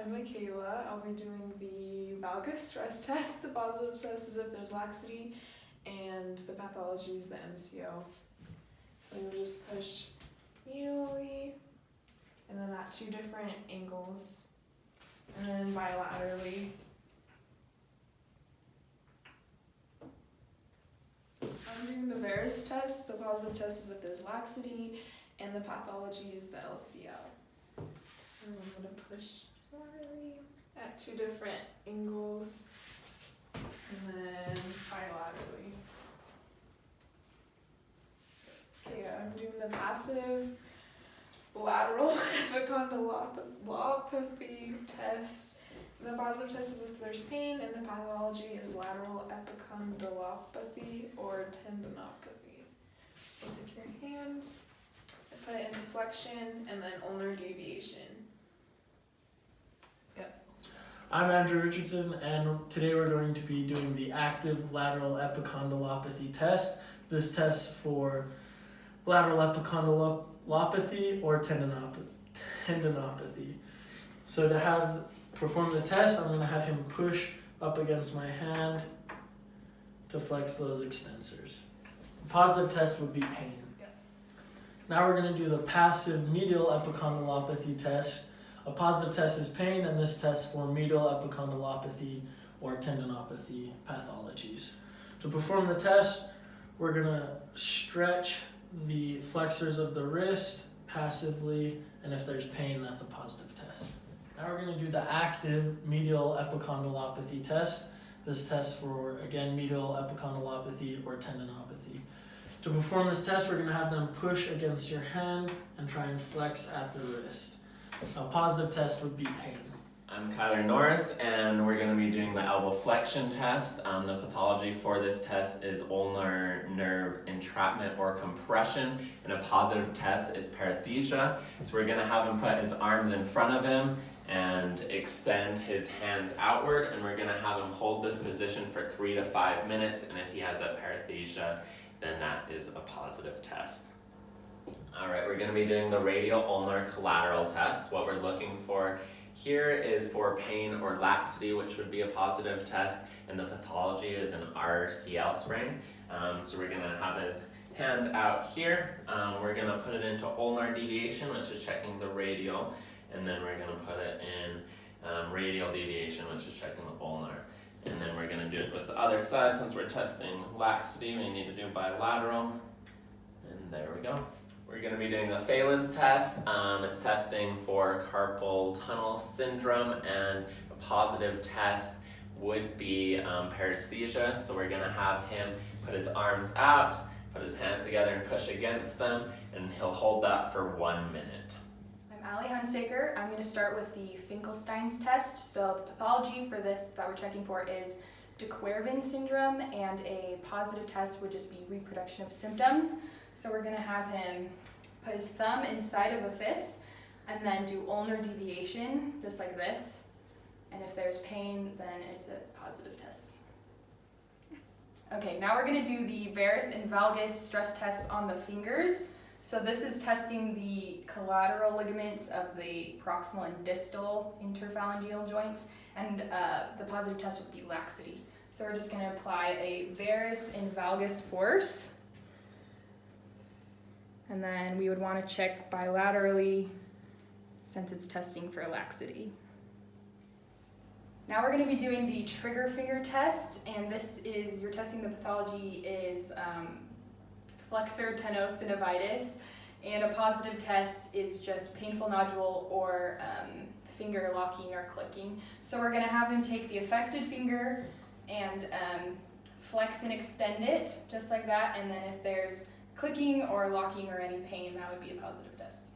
I'm Michaela. I'll be doing the valgus stress test. The positive test is if there's laxity, and the pathology is the MCO. So you'll just push medially, and then at 2 different angles, and then bilaterally. I'm doing the Veris test. The positive test is if there's laxity, and the pathology is the LCL. So I'm going to push laterally at 2 different angles, and then bilaterally. Okay, I'm doing the passive lateral epicondylopathy test. The positive test is if there's pain, and the pathology is lateral epicondylopathy or tendinopathy. You take your hand and put it into flexion, and then ulnar deviation. I'm Andrew Richardson, and today we're going to be doing the active lateral epicondylopathy test. This tests for lateral epicondylopathy or tendinopathy. So to perform the test, I'm going to have him push up against my hand to flex those extensors. The positive test would be pain. Now we're going to do the passive medial epicondylopathy test. A positive test is pain, and this tests for medial epicondylopathy or tendinopathy pathologies. To perform the test, we're going to stretch the flexors of the wrist passively, and if there's pain, that's a positive test. Now we're going to do the active medial epicondylopathy test. This tests for, again, medial epicondylopathy or tendinopathy. To perform this test, we're going to have them push against your hand and try and flex at the wrist. A positive test would be pain. I'm Kyler Norris, and we're going to be doing the elbow flexion test. The pathology for this test is ulnar nerve entrapment or compression, and a positive test is paresthesia. So we're going to have him put his arms in front of him and extend his hands outward, and we're going to have him hold this position for 3 to 5 minutes, and if he has a paresthesia, then that is a positive test. Alright, we're going to be doing the radial ulnar collateral test. What we're looking for here is for pain or laxity, which would be a positive test, and the pathology is an RCL sprain. So we're going to have his hand out here. We're going to put it into ulnar deviation, which is checking the radial, and then we're going to put it in radial deviation, which is checking the ulnar. And then we're going to do it with the other side. Since we're testing laxity, we need to do bilateral. And there we go. We're going to be doing the Phelan's test. It's testing for carpal tunnel syndrome, and a positive test would be paresthesia. So we're going to have him put his arms out, put his hands together and push against them, and he'll hold that for 1 minute. I'm Allie Hunsaker. I'm going to start with the Finkelstein's test. So the pathology for this that we're checking for is de Quervain syndrome, and a positive test would just be reproduction of symptoms. So we're going to have him put his thumb inside of a fist and then do ulnar deviation, just like this. And if there's pain, then it's a positive test. Okay, now we're going to do the varus and valgus stress tests on the fingers. So this is testing the collateral ligaments of the proximal and distal interphalangeal joints, and the positive test would be laxity. So we're just going to apply a varus and valgus force. And then we would want to check bilaterally since it's testing for laxity. Now we're going to be doing the trigger finger test, and this is, you're testing the pathology is flexor tenosynovitis, and a positive test is just painful nodule or finger locking or clicking. So we're going to have him take the affected finger and flex and extend it just like that, and then if there's clicking or locking or any pain, that would be a positive test.